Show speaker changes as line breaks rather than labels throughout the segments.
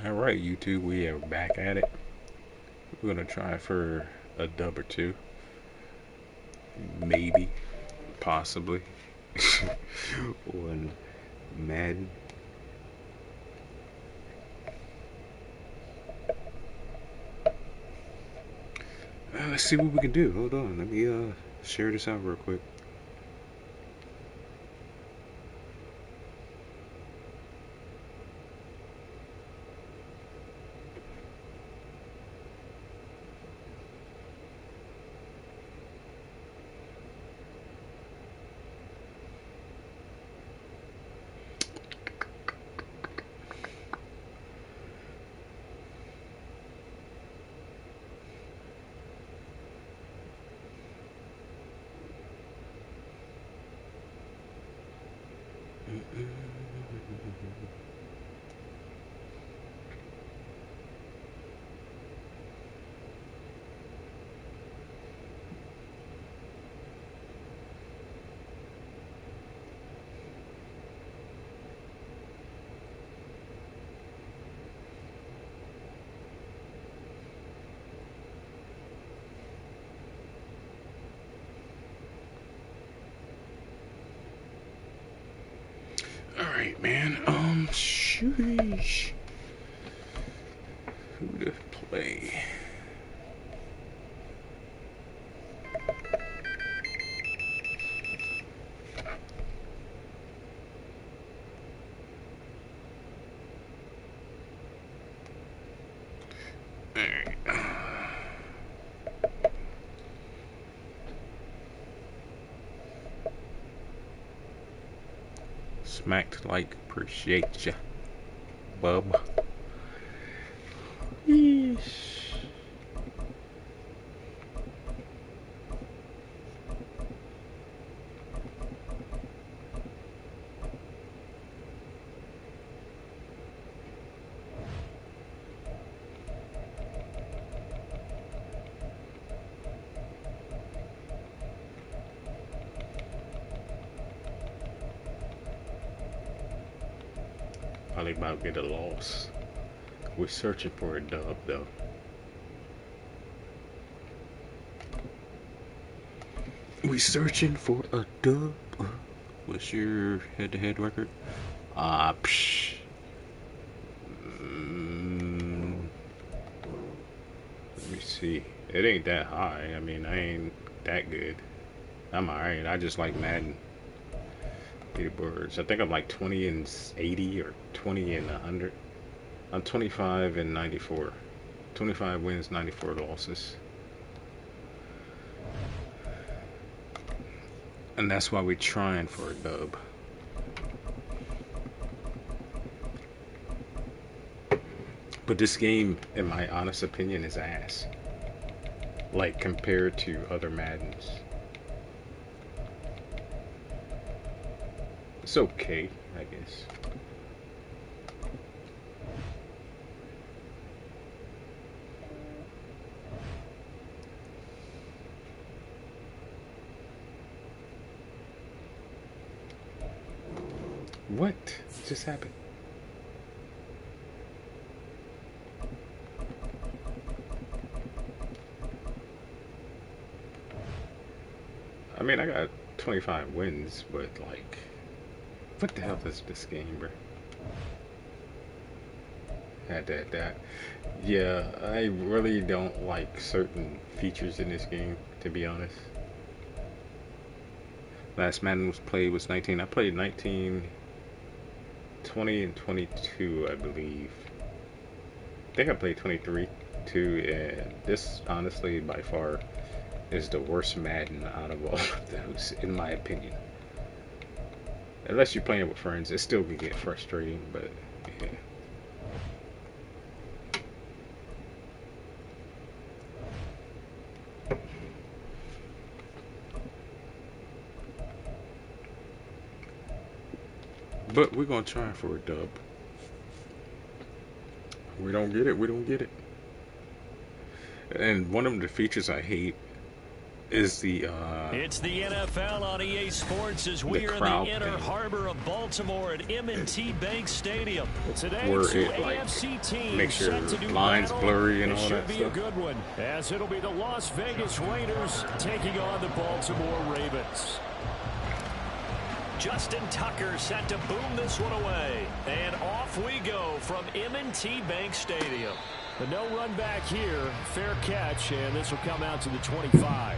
Alright, YouTube, we are back at it. We're gonna try for a dub or two. Maybe. Possibly. On Madden. Let's see what we can do. Hold on, let me share this out real quick. Alright, man. Sheesh. Who to play? Alright. Smacked like, appreciate ya, bub. Yeesh. Probably about to get a loss. We're searching for a dub though. We searching for a dub. What's your head-to-head record? Psh. Let me see. It ain't that high. I mean, I ain't that good. I'm alright. I just like Madden. Leaderboards. I think I'm like 20 and 80 or 20 and 100. I'm 25 and 94. 25 wins, 94 losses. And that's why we're trying for a dub. But this game, in my honest opinion, is ass. Like, compared to other Maddens. It's okay, I guess. What just happened? I mean, I got 25 wins, but like, what the hell is this game, bro? That. Yeah, I really don't like certain features in this game, to be honest. Last Madden was played was 19. I played 19, 20, and 22, I believe. I think I played 23 too, and this honestly by far is the worst Madden out of all of those, in my opinion. Unless you're playing with friends, it still can get frustrating, but yeah. But we're gonna try for a dub. We don't get it, we don't get it. And one of the features I hate is the
It's the NFL on EA Sports as we are in the inner harbor of Baltimore at M&T Bank Stadium. Today,
where
two
it like
AFC teams
makes your
set to do
lines
battle.
blurry and all that
Should be a
stuff.
good one, as it'll be the Las Vegas Raiders taking on the Baltimore Ravens. Justin Tucker set to boom this one away. And off we go from M&T Bank Stadium. The no run back here, fair catch, and this will come out to the 25.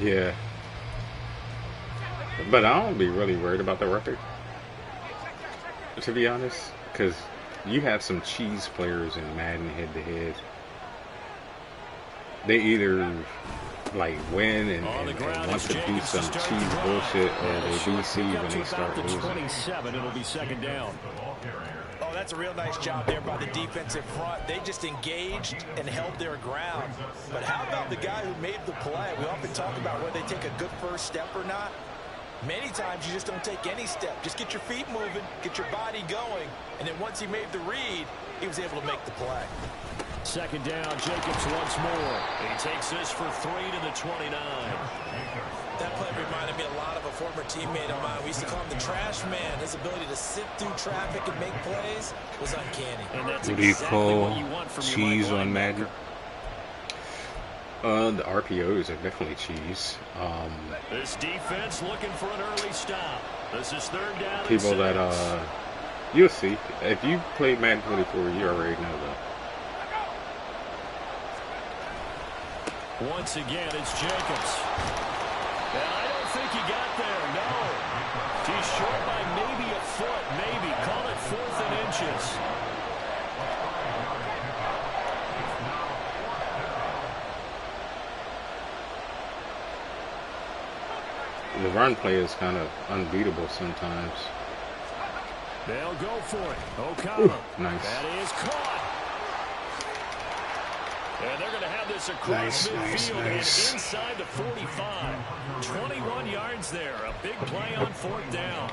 Yeah. But I don't be really worried about the record, to be honest, because you have some cheese players in Madden head-to-head. They either like win and want to do some cheese bullshit, or they deceive when they start losing.
27, it'll be second down.
Oh, that's a real nice job there by the defensive front. They just engaged and held their ground. But how about the guy who made the play? We often talk about whether they take a good first step or not. Many times you just don't take any step. Just get your feet moving, get your body going, and then once he made the read, he was able to make the play.
Second down, Jacobs once more. He takes this for 3 to the 29.
That play reminded me a lot of a former teammate of mine. We used to call him the trash man. His ability to sit through traffic and make plays was uncanny.
And that's
what do you
exactly
call
what you want from
cheese
your
on Madden? The RPOs are definitely cheese.
This defense looking for an early stop. This is third down.
People that you'll see if you play Madden 24, you already know that.
Once again, it's Jacobs. And I don't think he got there. No, he's short by maybe a foot. Maybe call it 4th and inches.
The run play is kind of unbeatable sometimes.
They'll go for it. O'Connell.
Nice.
That is caught. And they're going to have this across midfield and inside the 45. 21 yards there. A big play on 4th down.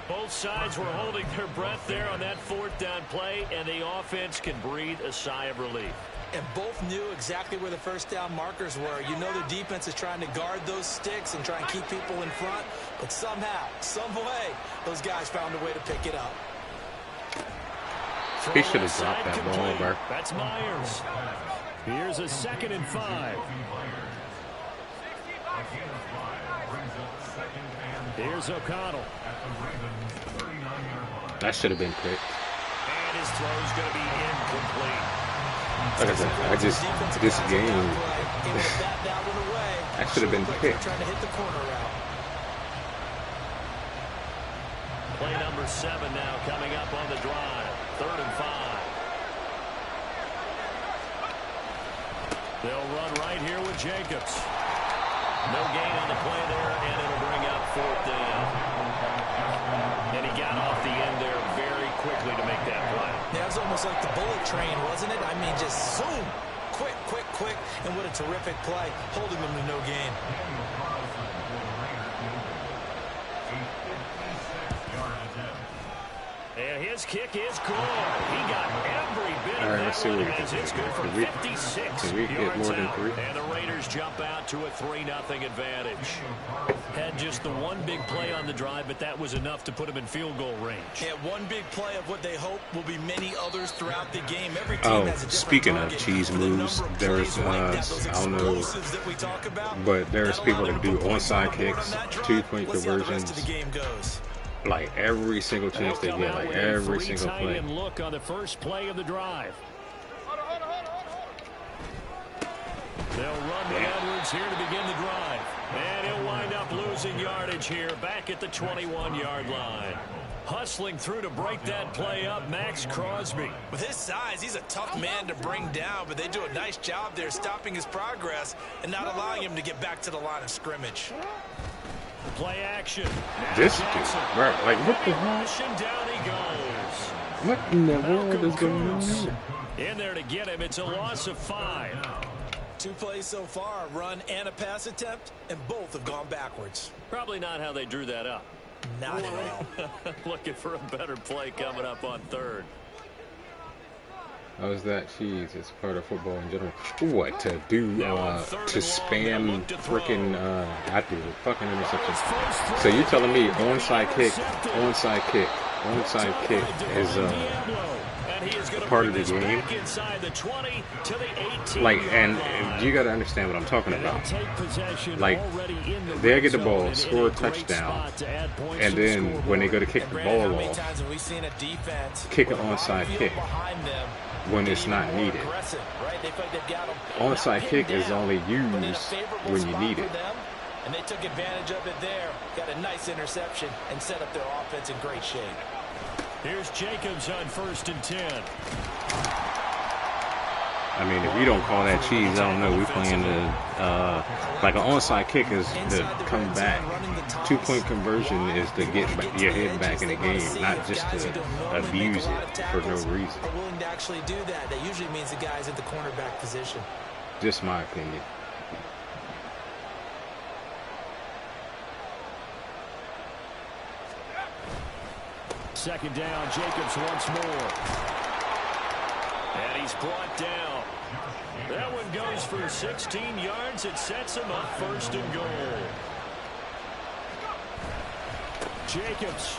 Both sides were holding their breath there on that 4th down play, and the offense can breathe a sigh of relief.
And both knew exactly where the first down markers were. You know the defense is trying to guard those sticks and try and keep people in front. But somehow, some way, those guys found a way to pick it up.
He should have dropped that ball, bro.
That's Myers. Here's a 2nd and 5. Here's O'Connell.
That should have been picked.
And his throw's going to be incomplete.
Like I said, this game, that should have been picked.
Trying to hit the corner route.
Play number 7 now coming up on the drive. 3rd and 5. They'll run right here with Jacobs. No gain on the play there, and it'll bring up 4th down. And he got off the end there very quickly to make that play.
Yeah, it was almost like the bullet train, wasn't it? I mean, just zoom. Quick, quick, quick. And what a terrific play, holding them to no gain.
And his kick is good. He got every bit of that one as it's good for 56 yards out. And the Raiders jump out to a 3-0 advantage. Had just the one big play on the drive, but that was enough to put him in field goal range.
Yeah, one big play of what they hope will be many others throughout the game. Every team has a different
speaking
target.
of cheese moves, there's I don't know, but there's people that do onside kicks, 2-point conversions. Like every single chance they get, like every single play.
Look on the first play of the drive. They'll run to Edwards here to begin the drive. And he'll wind up losing yardage here back at the 21-yard line. Hustling through to break that play up, Max Crosby.
With his size, he's a tough man to bring down, but they do a nice job there stopping his progress and not allowing him to get back to the line of scrimmage.
Play action.
This dude, right? Like what the hell?
Down he goes.
What in the world is going on here?
In there to get him. It's a loss of 5.
2 plays so far, a run and a pass attempt, and both have gone backwards.
Probably not how they drew that up.
Not at all.
Looking for a better play coming up on 3rd.
How is that cheese? It's part of football in general. What to do? To spam freaking I do fucking interception. So you're telling me onside kick is part of the game? Like, and you got to understand what I'm talking about. Like, they get the ball, score a touchdown, and then when they go to kick the ball off, kick an onside kick when it's not needed. Onside kick is only used when you need it.
And they took advantage of it there. Got a nice interception and set up their offense in great shape.
Here's Jacobs on 1st and 10.
I mean, if you don't call that cheese, I don't know. We playing the like an onside kick is to come back. 2-point conversion is to get your head back in the game, not just to abuse it for no reason.
Are willing to actually do that. That usually means the guy's at the cornerback position.
Just my opinion.
Second down, Jacobs once more. And he's brought down. That one goes for 16 yards. It sets him up 1st and goal. Jacobs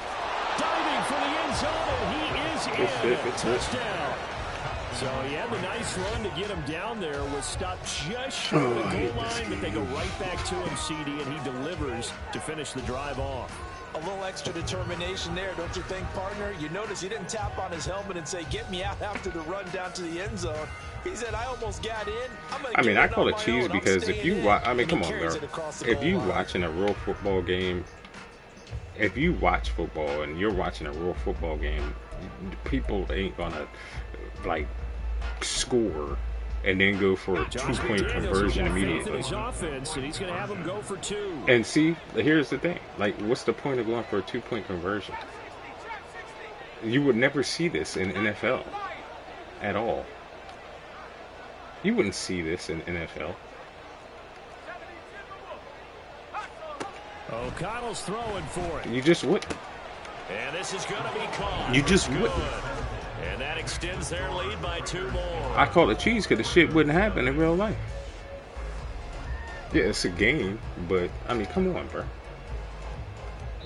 diving for the end zone, and he is in. Touchdown. So he had the nice run to get him down there. Was stopped just short of the goal line, but they go right back to him, CD, and he delivers to finish the drive off.
A little extra determination there, don't you think, partner? You notice he didn't tap on his helmet and say, "Get me out," after the run down to the end zone. He said, "I almost got in.
I mean, I call it cheese because if you watch, I mean, come on, bro. If you watching a real football game, if you watch football and you're watching a real football game, people ain't gonna like score and then go for a 2-point conversion immediately.
Offense, and he's going to have him go for 2.
And see, here's the thing. Like, what's the point of going for a 2-point conversion? You would never see this in NFL at all. You wouldn't see this in NFL.
O'Connell's throwing for it.
You just wouldn't.
And this is going to be caught.
You just wouldn't.
And that extends their lead by 2 more.
I call it cheese because the shit wouldn't happen in real life. Yeah, it's a game, but I mean, come on, bro.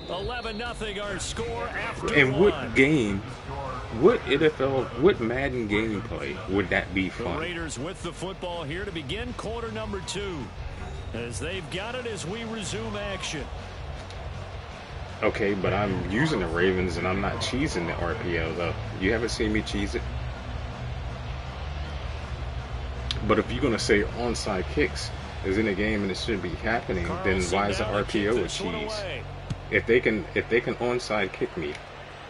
11-0 our score after
And
one.
what game, what NFL, what Madden gameplay would that be fun?
The Raiders with the football here to begin quarter number 2. As they've got it as we resume action.
Okay, but I'm using the Ravens and I'm not cheesing the RPO though. You haven't seen me cheese it. But if you're gonna say onside kicks is in a game and it shouldn't be happening, then why is the RPO a cheese? If they can onside kick me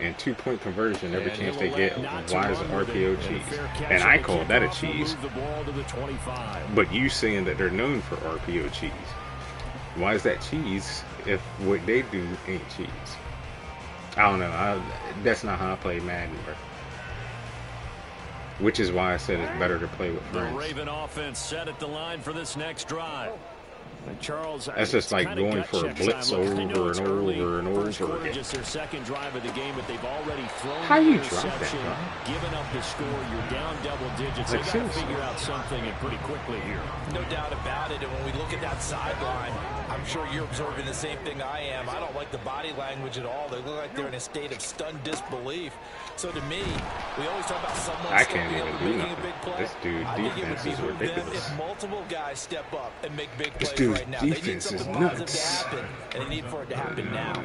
and 2-point conversion every chance they get, why is the RPO cheese? And I call that a cheese. But you saying that they're known for RPO cheese. Why is that cheese if what they do ain't cheese? I don't know. That's not how I play Madden, bro. Which is why I said it's better to play with friends.
The Raven offense set at the line for this next drive. Charles,
that's just like going for a blitz over and over and over again.
Just their second drive of the game, but they've already thrown.
How you drop that,
given up the score, you're down double digits. They got to figure out something and pretty quickly here.
No doubt about it. And when we look at that sideline, I'm sure you're observing the same thing I am. I don't like the body language at all. They look like they're in a state of stunned disbelief. So to me, we always talk about someone
I can't even do
making a big play.
This dude defense is ridiculous.
If multiple guys step up and make big plays right now,
defense
they need something positive to happen, and they need for it to happen now.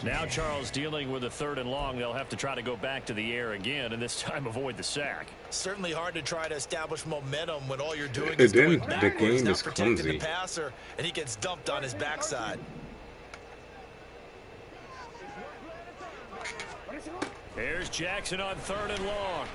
Now Charles dealing with a 3rd and long. They'll have to try to go back to the air again, and this time avoid the sack.
Certainly hard to try to establish momentum when all you're doing is going backwards.
The game is
protecting
clumsy.
The passer, and he gets dumped on his backside.
Here's Jackson on 3rd and long.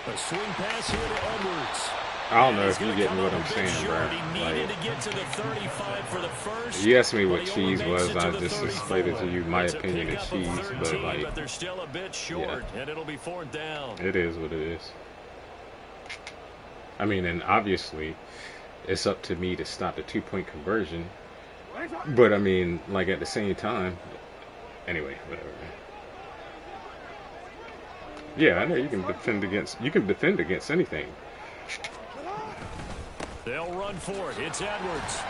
A swing pass here to Edwards.
I don't know if you're getting what I'm saying, bro.
Like, to get to the 35 for the first,
you asked me what cheese was, I just explained it to you. My opinion is cheese, but like,
they're still a bit short, and it'll be 4th down.
It is what it is. I mean, and obviously, it's up to me to stop the 2-point conversion. But I mean, like at the same time, anyway, whatever. Yeah, I know you can defend against anything.
They'll run for it. It's Edwards.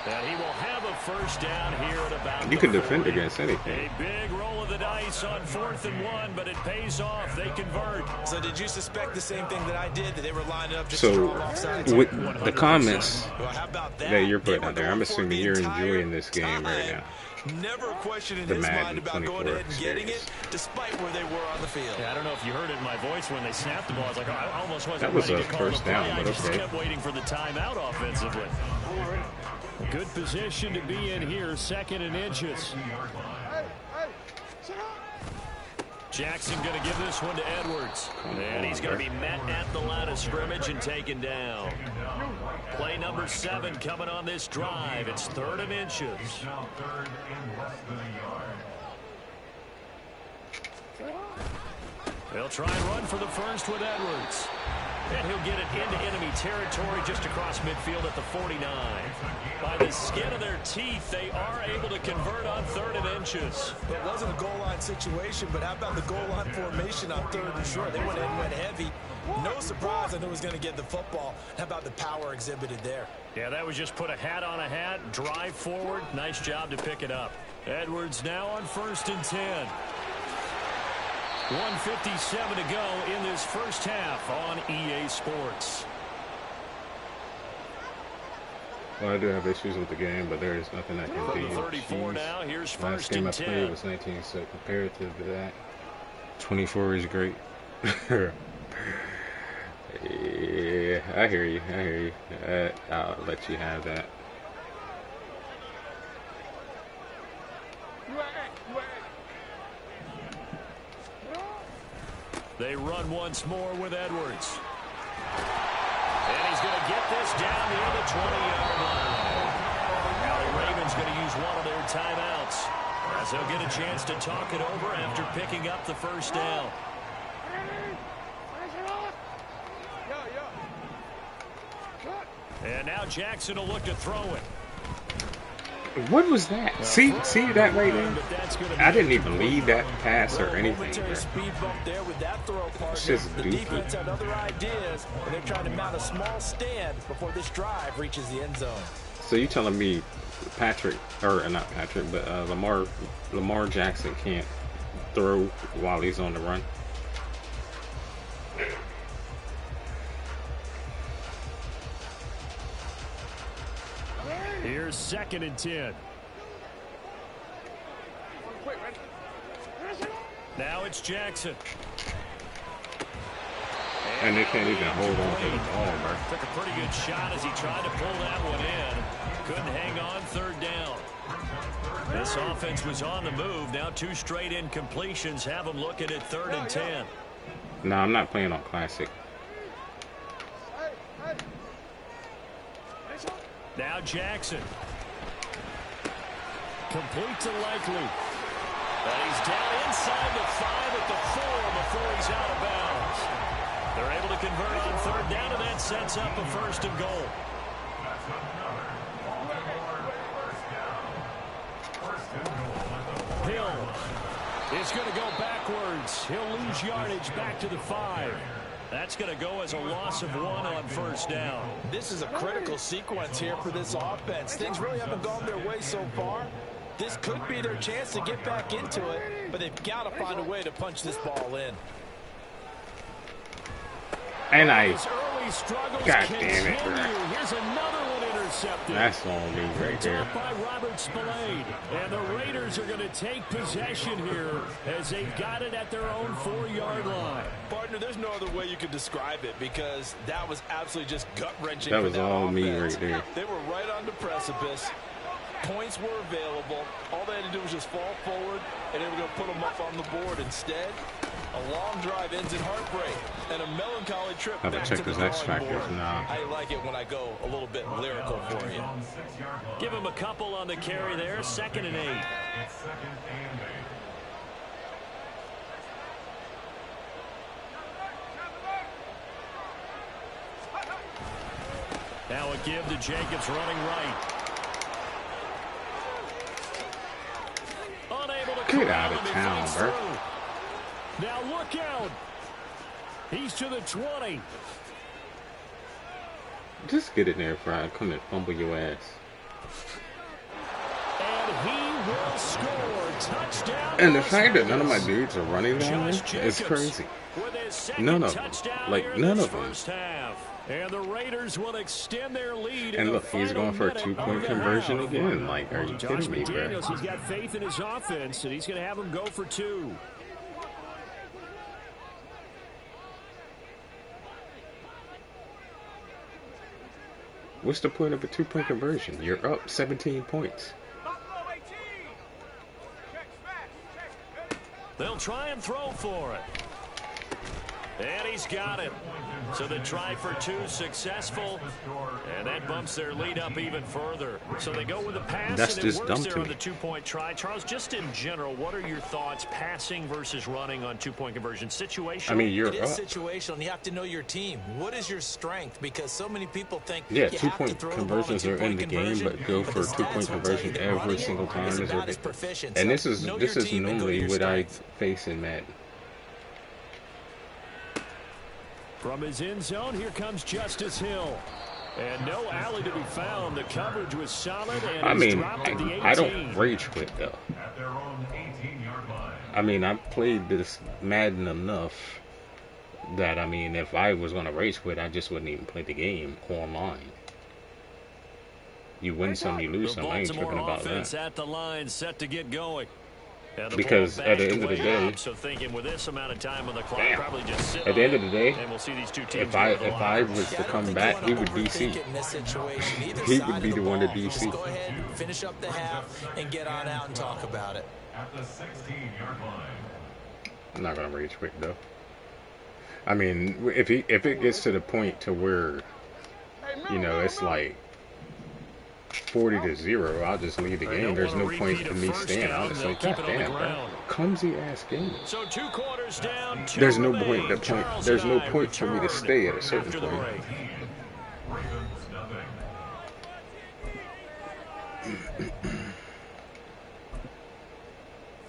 And he will have a first down here at about
You can defend
40.
against anything.
A big roll of the dice on 4th and 1, but it pays off. They convert.
So did you suspect the same thing that I did, that they were lining up just
So,
to throw them offside?
with the comments
Well, how about
that you're
They
putting
were
out there,
going
I'm
for it
assuming
the
you're
entire
enjoying this game right now.
Never a question in
The
his
Madden
mind about
24
going ahead and getting it,
experience.
despite where they were on the field.
Yeah, I don't know if you heard it in my voice when they snapped the ball. I was like, oh, I almost wasn't
That was
ready
a
to call
first
the play.
down,
I
but
just
okay.
kept waiting for the timeout offensively. Good position to be in here, 2nd and inches. Jackson going to give this one to Edwards. And he's going to be met at the line of scrimmage and taken down. Play number 7 coming on this drive. It's 3rd and inches. They'll try and run for the first with Edwards. And he'll get it into enemy territory just across midfield at the 49. By the skin of their teeth, they are able to convert on 3rd and inches.
It wasn't a goal line situation, but how about the goal line formation on 3rd and short? They went in, went heavy. No surprise on who was going to get the football. How about the power exhibited there?
Yeah, that was just put a hat on a hat, drive forward. Nice job to pick it up. Edwards now on 1st and 10. 1:57 to go in this first half on EA Sports.
Well, I do have issues with the game, but there is nothing I can do.
34 now. Here's
Last
1st
game I
and
played
10.
was 19, so comparative to that, 24 is great. Yeah, I hear you. I'll let you have that.
They run once more with Edwards. And he's going to get this down near the 20-yard line. Now the Ravens going to use one of their timeouts, as they'll get a chance to talk it over after picking up the first down. And now Jackson will look to throw it.
What was that? See that right there? I didn't even lead that pass or anything.
Speed bump there with that throw, partner.
It's just
The
goofy.
defense had other ideas, and they're trying to mount a small stand before this drive reaches the end zone.
So you telling me Lamar Jackson can't throw while he's on the run?
Here's 2nd and 10. Now it's Jackson.
And they can't even hold on to the ball, bro.
Took a pretty good shot as he tried to pull that one in. Couldn't hang on 3rd down. This offense was on the move. Now 2 straight incompletions have them looking at 3rd and 10.
No, I'm not playing on classic.
Now Jackson. Complete to Likely. And he's down inside the 5 at the 4 before he's out of bounds. They're able to convert on 3rd down, and that sets up a 1st and goal. Hill is going to go backwards. He'll lose yardage back to the 5. That's going to go as a loss of 1 on 1st down.
This is a critical sequence here for this offense. Things really haven't gone their way so far. This could be their chance to get back into it, but they've got to find a way to punch this ball in.
And
His early struggles
God damn it, bro.
continue. Here's another one intercepted.
That's on me right there.
Dropped by Robert Spillane. And the Raiders are going to take possession here as they've got it at their own 4-yard line.
Partner, there's no other way you could describe it, because that was absolutely just gut-wrenching.
That
for
was all
offense.
me right there.
They were right on the precipice. Points were available. All they had to do was just fall forward, and they were going to put them up on the board. Instead, a long drive ends in heartbreak and a melancholy trip
Have to
back
check
to the
his X
drawing
factors
board.
now.
I like it when I go a little bit lyrical for you.
Give him a couple on the carry there. 2nd and 8. Now a give to Jacobs running right. Unable to
get out of town, bro.
Now look out. He's to the 20.
Just get in there, Fry. Come and fumble your ass.
And he will score. Touchdown.
And the fact that none of my dudes are running down there is crazy. None of them. Like, none of them.
And the Raiders will extend their lead.
And look, he's going for a 2-point conversion again. Like, are you kidding me, bro?
He's got faith in his offense, and he's going to have him go for 2.
What's the point of a 2-point conversion? You're up 17 points.
They'll try and throw for it. And he's got it. So the try for 2 successful. And that bumps their lead up even further. So they go with the pass.
That's
and
just
it
dumb
works there
to
on
me.
the 2-point try. Charles, just in general, what are your thoughts passing versus running on 2-point conversion? Situational?
I mean, you're
it
up.
is situational, and you have to know your team. What is your strength? Because so many people think
Yeah,
you have to
2-point
throw
conversions
the ball
are
in
in the
two-point
game, but go for a
conversion, but the
2-point
stats will tell you
conversion
that
every
running
single time
is
is
about as
ridiculous.
proficient.
And
So
this is
know your team and go to
normally
your
what I
strength.
face in Madden.
From his end zone, here comes Justice Hill. And no alley to be found. The coverage was solid, and
I
he's
mean,
dropped at the 18.
I don't rage quit, though. I mean, I've played this Madden enough that, I mean, if I was going to rage quit, I just wouldn't even play the game online. You win some, you lose some. I ain't tripping about that.
At the line, set to get going.
Because at the end of the day,
so thinking with this amount of time on the clock,
damn.
probably just sit
At the end of the day,
and we'll see these two teams
if I was to come back, he would DC. He would be the one to DC.
Just go ahead, finish up the half, and get on out and talk about it.
At the 16-yard line.
I'm not gonna rage quit though. I mean, if it gets to the point to where, you know, it's like 40-0, I'll just leave the game. There's no point in me staying. I'll just like, God damn, bro. Clumsy ass game.
So 2 quarters down.
There's no point. There's no point for me to stay at a certain point.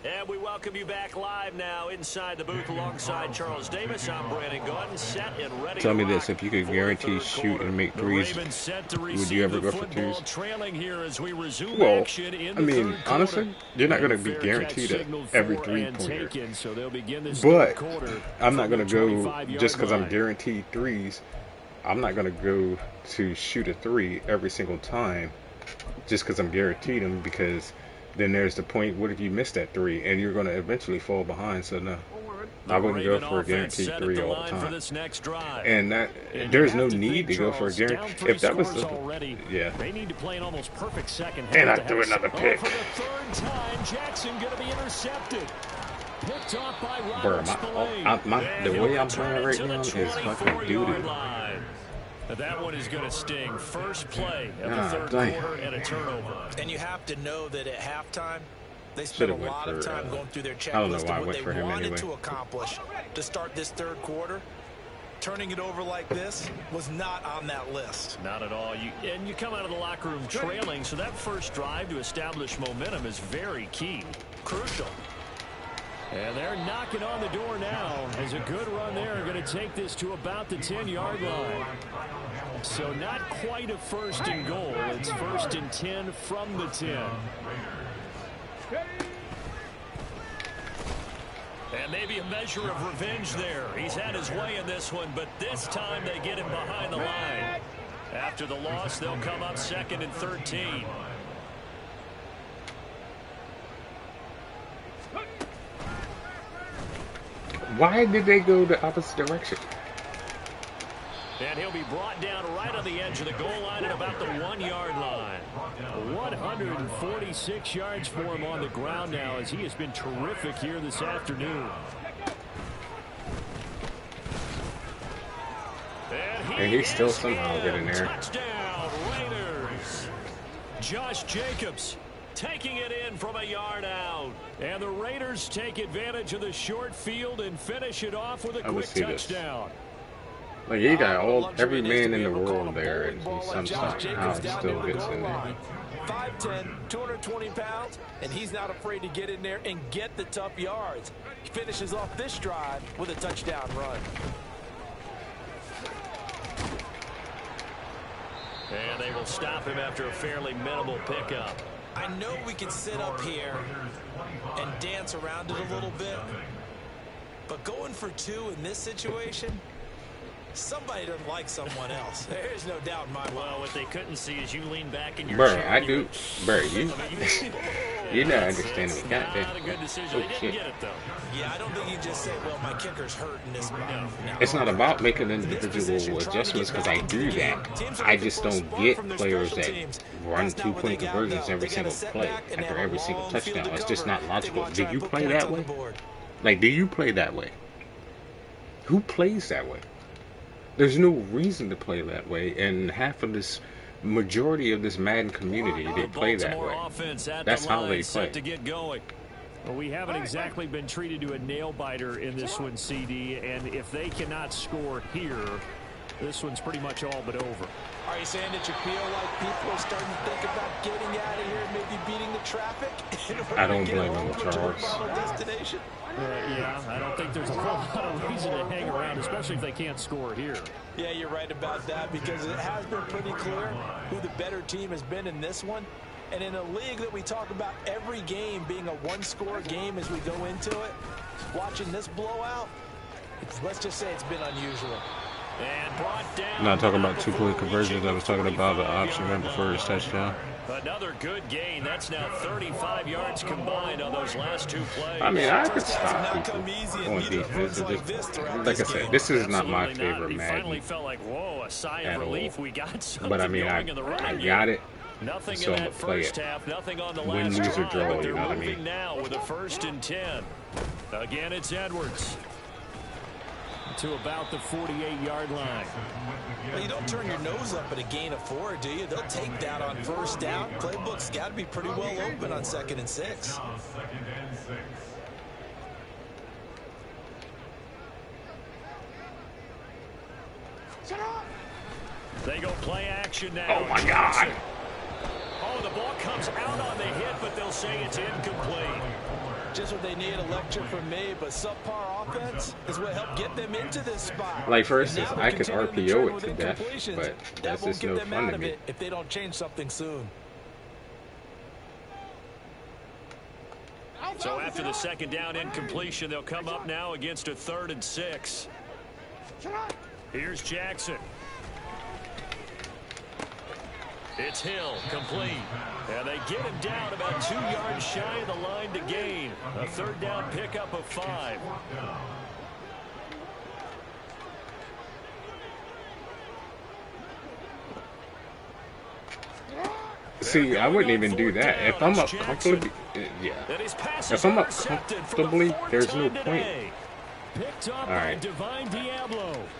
And we welcome you back live now inside the booth alongside Charles Davis. I'm Brandon Gordon, set and ready.
Tell me this, if you could guarantee shoot and make threes, would you ever go for 2s? Well, I mean, honestly, you're not going to be guaranteed every 3-pointer. But I'm not going to go, just because I'm guaranteed 3s, I'm not going to go to shoot a 3 every single time just because I'm guaranteed them, because then there's the point, what if you miss that 3 and you're going to eventually fall behind? So no, I wouldn't go for a guaranteed 3 all the time. And that there's no need to go for a guarantee. If that was the, yeah.
They need to play an almost perfect second half.
And I threw another pick.
For the 3rd time, Jackson going to be intercepted. Picked off by
Bro, the way I'm playing right now is fucking doo-doo.
That one is going to sting. First play of the 3rd quarter and a turnover.
And you have to know that at halftime, they spent a lot of time going through their checklist of what they wanted to accomplish to start this 3rd quarter. Turning it over like this was not on that list.
Not at all. You come out of the locker room trailing, so that first drive to establish momentum is very key. Crucial. And they're knocking on the door now. As a good run there, going to take this to about the 10-yard line. So not quite a 1st and goal. It's 1st and 10 from the 10. And maybe a measure of revenge there. He's had his way in this one, but this time they get him behind the line. After the loss, they'll come up 2nd and 13.
Why did they go the opposite direction?
And he'll be brought down right on the edge of the goal line at about the 1-yard line. 146 yards for him on the ground now, as he has been terrific here this afternoon.
And he's still somehow getting there.
Touchdown, Raiders. Josh Jacobs taking it in from a yard out. And the Raiders take advantage of the short field and finish it off with a quick touchdown.
Like he got every
luxury it is to
man
be
in the
able to call
world
a
there,
bowling
and
ball like
somehow
Josh Jacobs
it
down
still
near the
gets
goal
in there.
line. 5'10", 220 pounds, and he's not afraid to get in there and get the tough yards. He finishes off this drive with a touchdown run.
And they will stop him after a fairly minimal pickup.
I know we can sit up here and dance around it a little bit, but going for 2 in this situation, somebody doesn't like someone else. There's no doubt in my mind.
Well, what they couldn't see is you lean back in your
Bro,
chair.
I do. Bro, you're not understanding me.
Not
Goddamn.
a good decision.
Oh,
They didn't
shit.
get it, though.
Yeah, I don't think you just say, well, my kicker's hurt in this spot. No.
It's not about making individual adjustments because I do that. I just don't get players that run 2-point conversions every single play after every single touchdown. It's just not logical. Do you play that way? Like, do you play that way? Who plays that way? There's no reason to play that way, and half of this majority of this Madden community, they play that way. That's how they play.
To get going.
Well, we haven't exactly been treated to a nail-biter in this one, CD, and if they cannot score here, this one's pretty much all but over.
Are you saying that you feel like people are starting to think about getting out of here and maybe beating the traffic?
I don't blame them, Charles.
Yeah, I don't think there's a whole lot of reason to hang around, especially if they can't score here.
Yeah, you're right about that, because it has been pretty clear who the better team has been in this one. And in a league that we talk about every game being a one-score game as we go into it, watching this blowout, let's just say it's been unusual.
And brought down.
I'm not talking about 2-point conversions. I was talking about the option right before his touchdown.
Another good gain. That's now 35 yards combined on those last 2 plays.
I mean, I could stop people on defense. Like I said, this is not my favorite Madden.
Finally felt like, whoa, a sigh of relief. We got something
but I mean,
going in the
I
running
got it.
Nothing
So
in
I'm
that
gonna play
first
it.
half, nothing on the
Win,
last
lose, or
drive,
draw,
but they're
you know what I
moving
mean?
now with a 1st and 10. Again, it's Edwards.
To about the 48-yard line.
Well, you don't turn your nose up at a gain of 4, do you? They'll take that on first down. Playbook's got to be pretty well open on 2nd and 6.
They go play action now.
Oh my God!
Oh, the ball comes out on the hit, but they'll say it's incomplete.
Just what they need, a lecture from me, but subpar offense is what helped get them into this spot.
Like, for instance,
And now
I could
they're continuing
RPO
to
it to
trend
death,
with incompletions.
but
That
that's
won't
just
get
no
them
fun
out
to
of
me.
it if they don't change something soon.
So after the 2nd down incompletion, they'll come up now against a 3rd and 6. Here's Jackson. It's Hill, complete. And they get him down about 2 yards shy of the line to gain. A 3rd down pickup of 5.
See, I wouldn't even do that. If I'm up comfortably, yeah. If I'm up comfortably, there's no point. All right.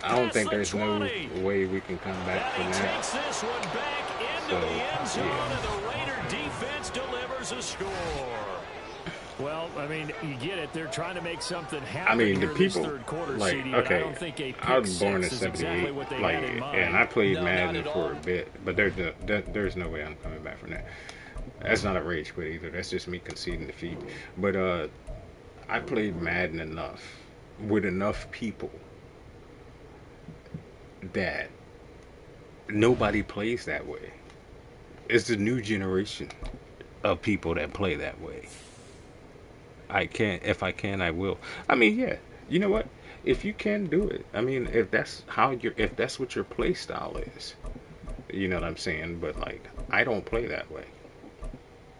I don't think there's no way we can come back from that.
This one back into the end zone, and the Raider defense delivers a score.
Well, I mean, you get it. They're trying to make something happen.
I mean, the
here in this
people,
third quarter,
like,
CD, but I
okay,
don't think a
I was
pick
born in
six is
78,
exactly what they
like,
had in mind.
and I played
No,
Madden
not at
for
all.
a bit, but there's no way I'm coming back from that. That's not a rage quit either. That's just me conceding defeat. But I played Madden enough with enough people that nobody plays that way. It's the new generation of people that play that way. If I can, I will. I mean, yeah, you know what? If you can do it, I mean, if that's what your play style is, you know what I'm saying? But like, I don't play that way.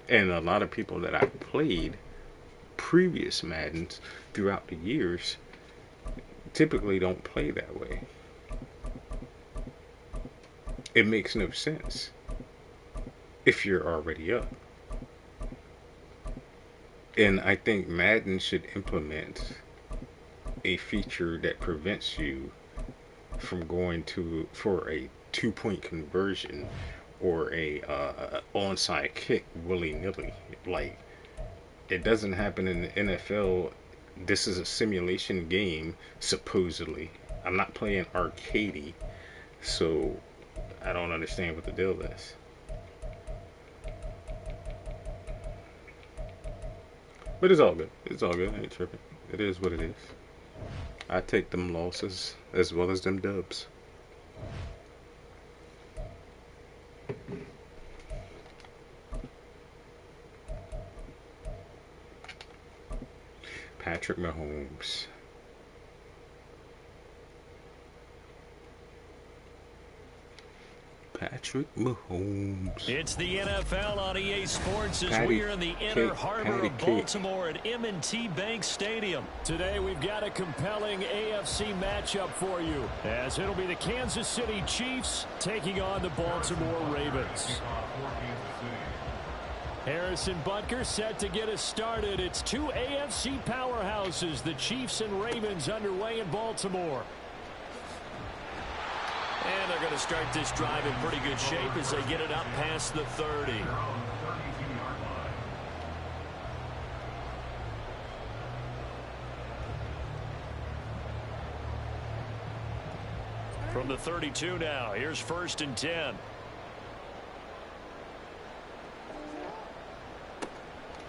And a lot of people that I've played previous Maddens throughout the years typically don't play that way. It makes no sense if you're already up. And I think Madden should implement a feature that prevents you from going for a 2-point conversion or a onside kick willy-nilly. Like, it doesn't happen in the NFL. This is a simulation game, supposedly. I'm not playing arcadey, so I don't understand what the deal is. But it's all good. It's all good. I ain't tripping. It is what it is. I take them losses as well as them dubs. Patrick Mahomes. Patrick Mahomes.
It's the NFL on EA Sports as we are in the inner harbor of Baltimore at M&T Bank Stadium.
Today we've got a compelling AFC matchup for you, as it'll be the Kansas City Chiefs taking on the Baltimore Ravens. Harrison Butker set to get us started. It's two AFC powerhouses, the Chiefs and Ravens, underway in Baltimore.
And they're going to start this drive in pretty good shape as they get it up past the 30. From the 32 now, here's 1st and 10.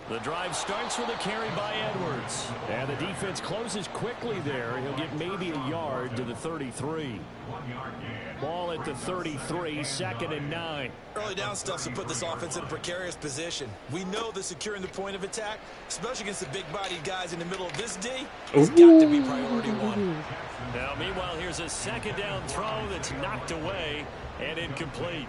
The drive starts with a carry by Edwards.
And the defense closes quickly there. He'll get maybe a yard to the 33. Ball at the 33, 2nd and 9.
Early down stuff to put this offense in a precarious position. We know that securing the point of attack, especially against the big-bodied guys in the middle of this D, has got to be priority one.
Now, meanwhile, here's a 2nd down throw that's knocked away and incomplete.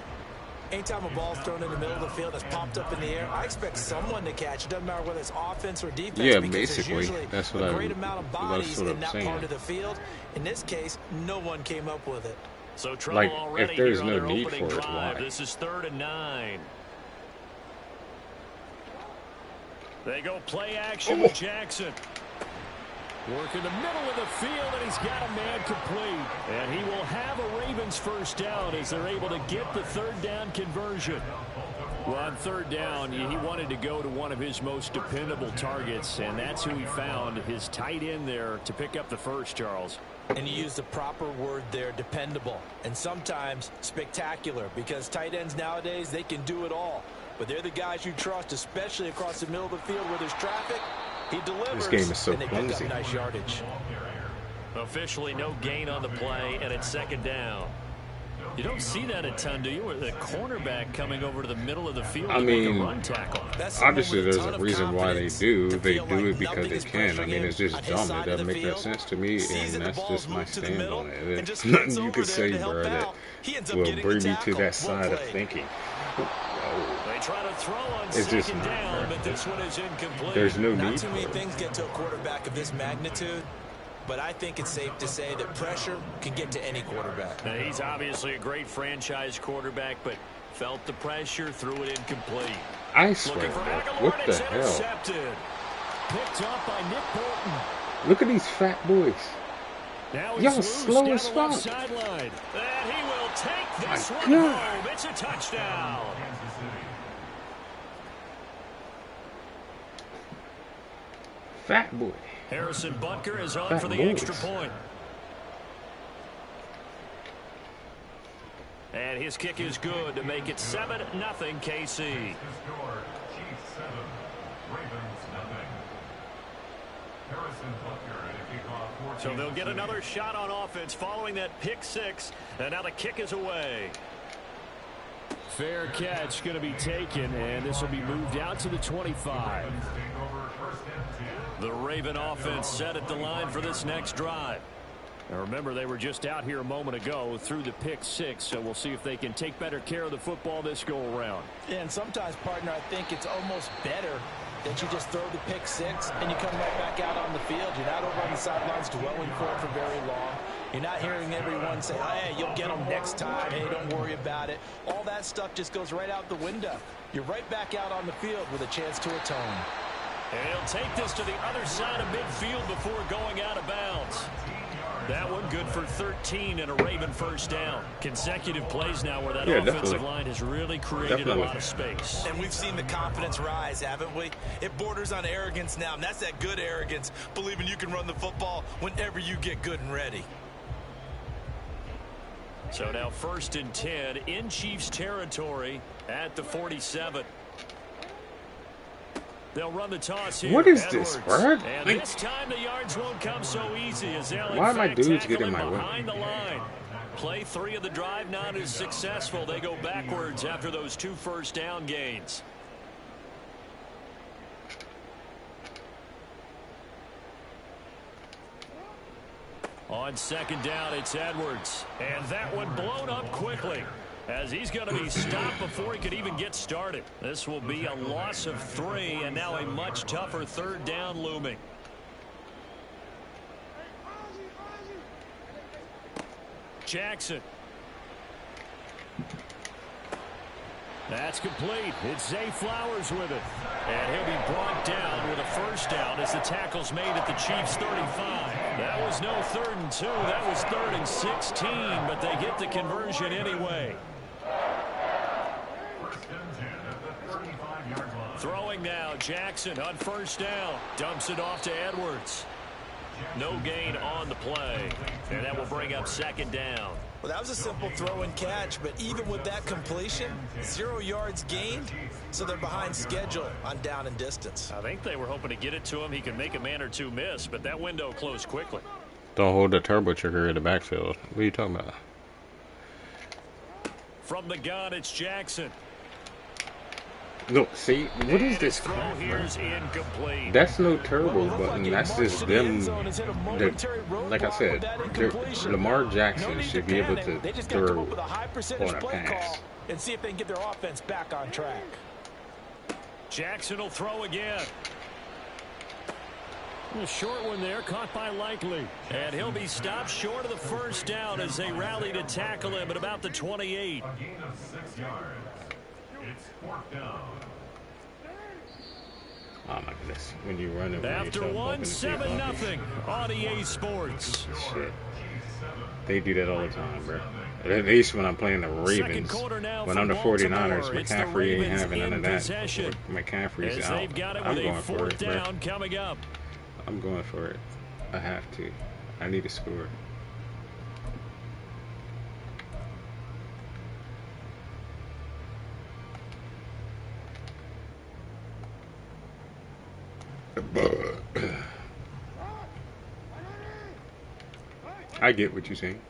Anytime a ball's thrown in the middle of the field that's popped up in the air, I expect someone to catch it. Doesn't matter whether it's offense or defense.
Yeah,
because
basically,
there's
that's
usually
what
a great amount of bodies in that
saying.
part of the field. In this case, no one came up with it.
So trouble
like,
already
if there's
here
no
on their
need
opening
for it,
drive.
why?
This is 3rd and 9. They go play action with Jackson.
Work in the middle of the field, and he's got a man complete. And he will have a Ravens 1st down as they're able to get the 3rd down conversion. Well, on 3rd down, he wanted to go to one of his most dependable targets, and that's who he found, his tight end there, to pick up the first, Charles.
And you use the proper word there, dependable, and sometimes spectacular, because tight ends nowadays, they can do it all. But they're the guys you trust, especially across the middle of the field where there's traffic. He delivers,
This game is so
and they pick
clumsy.
up nice yardage.
Officially no gain on the play, and it's 2nd down. You don't see that a ton, do you? Or the cornerback coming over to the middle of the field to make a run tackle.
Obviously there's a reason why they do. They do it because they can. I mean, it's just dumb. It doesn't make no sense to me, and that's just my stand on it. There's nothing you can say, bro, that will bring me to that side of thinking.
They try to throw on
It's just
2nd
not,
down,
bro.
but this one is incomplete.
There's no
Not
need
too
for
many
it.
things get to a quarterback of this magnitude, but I think it's safe to say that pressure can get to any quarterback.
Now, he's obviously a great franchise quarterback, but felt the pressure, threw it incomplete.
I swear,
Looking for
bro,
Aguilar,
what
and
the
it's
hell?
intercepted.
Picked up by Nick Bolton.
Look at these fat boys.
Now he's
Y'all
loose
slow
down
as
the left
fuck.
sideline.
And he will take this
My
one
God.
home. It's a touchdown.
Fat boy.
Harrison Butker is on
Fat
for the
boys.
extra point. And his kick is good to make it 7-0 KC. So they'll get another shot on offense following that pick 6. And now the kick is away.
Fair catch going to be taken, and this will be moved out to the 25.
The Raven offense set at the line for this next drive.
Now remember, they were just out here a moment ago through the pick 6, so we'll see if they can take better care of the football this go-around.
Yeah, and sometimes, partner, I think it's almost better that you just throw the pick 6 and you come right back out on the field. You're not over on the sidelines dwelling for it for very long. You're not hearing everyone say, hey, you'll get them next time. Hey, don't worry about it. All that stuff just goes right out the window. You're right back out on the field with a chance to atone.
And he'll take this to the other side of midfield before going out of bounds. That one good for 13 and a Raven 1st down. Consecutive plays now where that offensive line has really created a lot of space.
And we've seen the confidence rise, haven't we? It borders on arrogance now, and that's that good arrogance, believing you can run the football whenever you get good and ready.
So now 1st and 10 in Chiefs territory at the 47. They'll run the toss here.
What is
Edwards.
this, bro?
And this time the yards won't come so easy as they'll
why are my dudes getting my way?
behind the line. Play 3 of the drive not as successful. They go backwards after those 2 first down gains. On 2nd down, it's Edwards. And that one blown up quickly, as he's going to be stopped before he could even get started. This will be a loss of 3, and now a much tougher 3rd down looming. Jackson. That's complete. It's Zay Flowers with it. And he'll be brought down with a 1st down as the tackle's made at the Chiefs' 35. That was no 3rd and 2. That was 3rd and 16, but they get the conversion anyway. Throwing now, Jackson on 1st down. Dumps it off to Edwards. No gain on the play. And that will bring up 2nd down.
Well, that was a simple throw and catch, but even with that completion, 0 yards gained, so they're behind schedule on down and distance.
I think they were hoping to get it to him. He could make a man or 2 miss, but that window closed quickly.
Don't hold the turbo trigger in the backfield. What are you talking about?
From the gun, it's Jackson.
No, see, what is this crap, bro? That's no turbo button. That's just them. Like I said, Lamar Jackson should be able to throw on a pass.
And see if they can get their offense back on track.
Jackson will throw again. A short one there, caught by Likely. And he'll be stopped short of the 1st down as they rally to tackle him at about the 28.
A gain of 6 yards. It's 4th down.
Oh my goodness. When you run it
after 1, 7-0 on EA Sports.
Shit. They do that all the time, bro. At least when I'm playing the Ravens. When I'm the 49ers, McCaffrey ain't having none of that. McCaffrey's out. I'm going for it, bro.
Coming up.
I'm going for it. I have to. I need to score. I get what you're saying.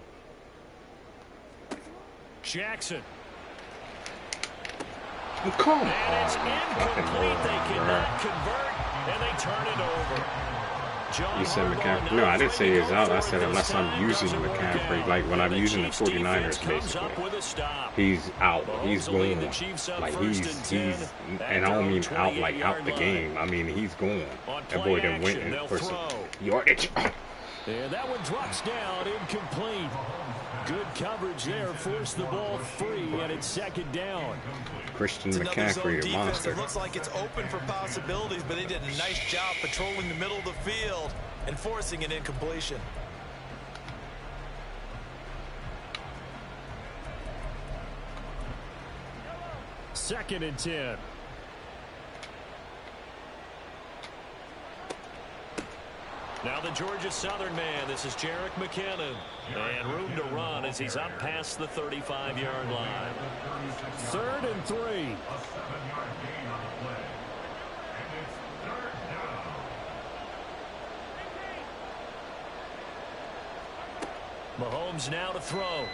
Jackson.
Come on.
And it's incomplete. They cannot convert, and they turn it over.
You said McCaffrey. No, I didn't say he's out. I said unless I'm using McCaffrey, like when I'm using the 49ers, basically. He's out. He's going. Like he's and I don't mean out like out the game. I mean he's going. That boy done went in for some yardage.
And that one drops down, incomplete. Good coverage there, forced the ball free, and it's 2nd down.
Christian McCaffrey, the monster.
It looks like it's open for possibilities, but they did a nice job patrolling the middle of the field and forcing an incompletion.
Second and 10. Now the Georgia Southern man. This is Jerick McKinnon. And room to run as he's up past the 35-yard line. 3rd and 3.
A 7-yard gain on the play. And it's 3rd down.
Mahomes now to throw.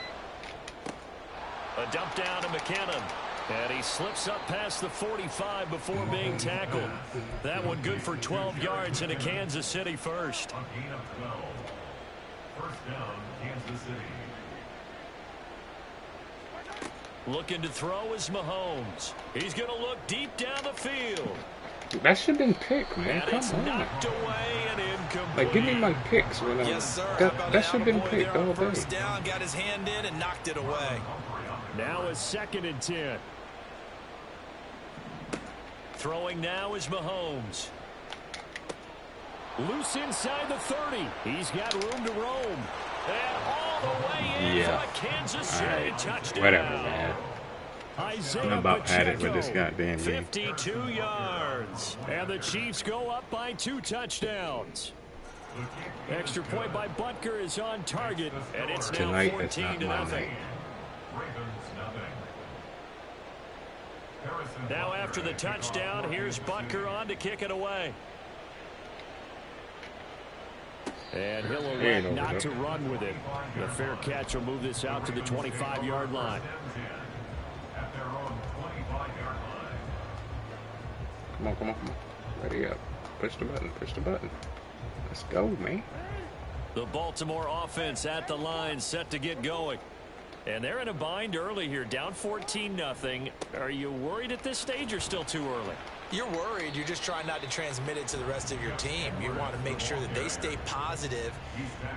A dump down to McKinnon. And he slips up past the 45 before being tackled. That one good for 12 yards into Kansas City first.
A gain of 12. 1st down, Kansas City.
Looking to throw is Mahomes. He's going to look deep down the field.
That should have been picked, man.
And it's knocked away and incomplete.
Like, give me my picks. When
yes, sir.
That should have been picked all day.
1st down, got his hand in and knocked it away.
Now a 2nd and 10. Throwing now is Mahomes. Loose inside the 30. He's got room to roam. And all the way in for a Kansas City touchdown.
Whatever, man.
Isaiah
I'm about
Pacheco,
at it with this goddamn game.
52 yards. And the Chiefs go up by 2 touchdowns. Extra point by Butker is on target, and it's now
Tonight,
14 to nothing. Now after the touchdown, here's Butker on to kick it away. And he'll elect not to run with it. The fair catch will move this out to the 25-yard line.
Come on, come on, come on. Ready up. Push the button, push the button. Let's go, man.
The Baltimore offense at the line, set to get going. And they're in a bind early here, down 14-0. Are you worried at this stage or still too early?
You're worried. You're just trying not to transmit it to the rest of your team. You want to make sure that they stay positive,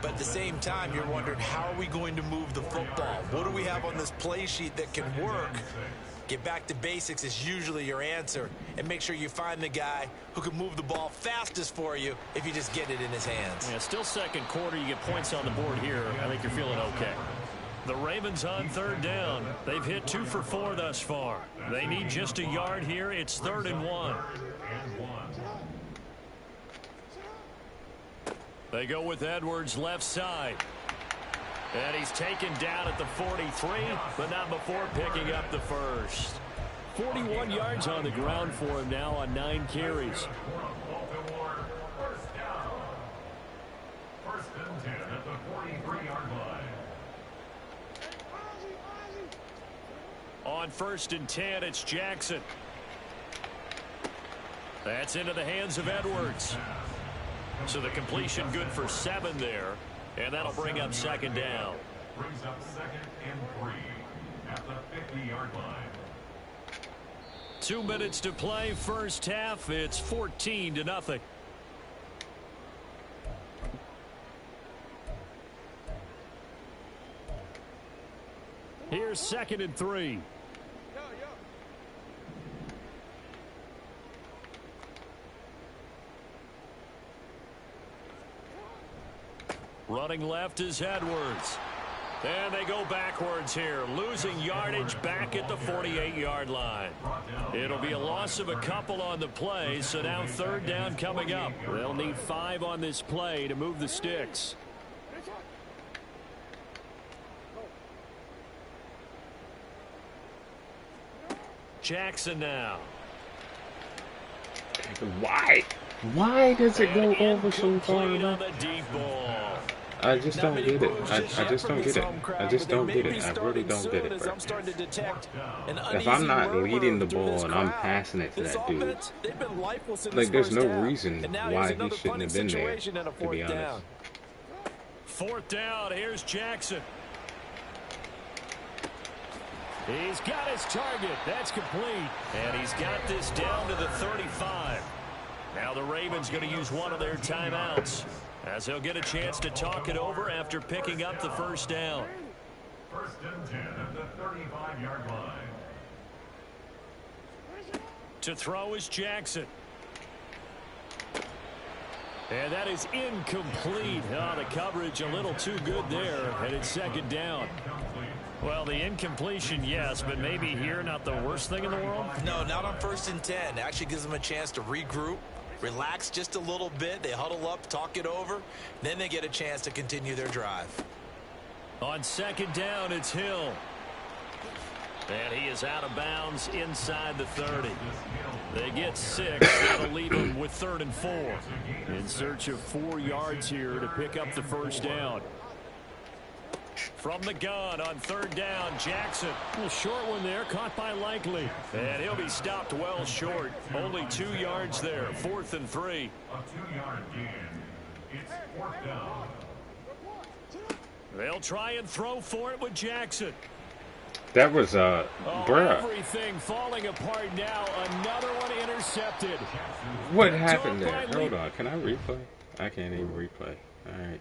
but at the same time, you're wondering, how are we going to move the football? What do we have on this play sheet that can work? Get back to basics is usually your answer, and make sure you find the guy who can move the ball fastest for you if you just get it in his hands.
Yeah, still second quarter. You get points on the board here. I think you're feeling okay. The Ravens on third down. They've hit 2 for 4 thus far. They need just a yard here. It's 3rd and 1. They go with Edwards left side. And he's taken down at the 43, but not before picking up the first. 41 yards on the ground for him now on 9 carries.
First and 10 at the 43-yard line.
On 1st and 10, it's Jackson. That's into the hands of Edwards. So the completion good for 7 there. And that'll bring up 2nd down.
Brings up 2nd and 3 at the 50-yard line.
2 minutes to play, first half. It's 14-0. Here's 2nd and 3. Running left is Edwards. And they go backwards here, losing yardage back at the 48-yard line. It'll be a loss of a couple on the play, so now 3rd down coming up. They'll need 5 on this play to move the sticks. Jackson now.
Why does it go over so far?
On the deep ball.
I just don't get it. I just don't get it. I just don't get it. I really don't get it, bro. If I'm not leading the ball and I'm passing it to that dude, like, there's no reason why he shouldn't have been there, to be honest.
4th down, here's Jackson. He's got his target. That's complete. And he's got this down to the 35. Now the Ravens going to use one of their timeouts, as he'll get a chance to talk it over after picking up the 1st down.
1st and 10 at the 35-yard line.
To throw is Jackson. And that is incomplete. Oh, the coverage a little too good there, and it's 2nd down. Well, the incompletion, yes, but maybe here not the worst thing in the world?
No, not on 1st and 10. It actually gives them a chance to regroup, relax just a little bit. They huddle up, talk it over. Then they get a chance to continue their drive.
On 2nd down, it's Hill. And he is out of bounds inside the 30. They get 6. That'll leave them with 3rd and 4. In search of 4 yards here to pick up the 1st down. From the gun on 3rd down, Jackson. A short one there, caught by Likely. And he'll be stopped well short. Only 2 yards there, 4th and 3.
A 2-yard gain. It's 4th down.
They'll try and throw for it with Jackson.
That was, bruh.
Everything falling apart now. Another one intercepted.
What happened there? Hold on. Can I replay? I can't even replay. All right.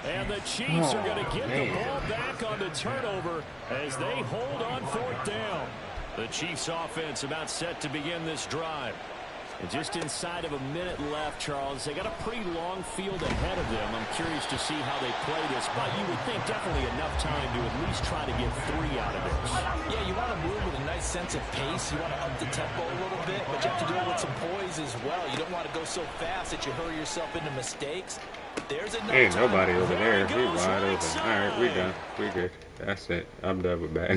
And the Chiefs are going to get the ball back on the turnover as they hold on 4th down. The Chiefs offense about set to begin this drive. And just inside of a minute left, Charles. They got a pretty long field ahead of them. I'm curious to see how they play this, but you would think definitely enough time to at least try to get 3 out of this.
Yeah, you want to move with a nice sense of pace. You want to up the tempo a little bit, but you have to do it with some poise as well. You don't want to go so fast that you hurry yourself into mistakes. There's enough
Ain't
time.
nobody over there. He's wide open. All right, we done. We good. That's it. I'm done with Madden.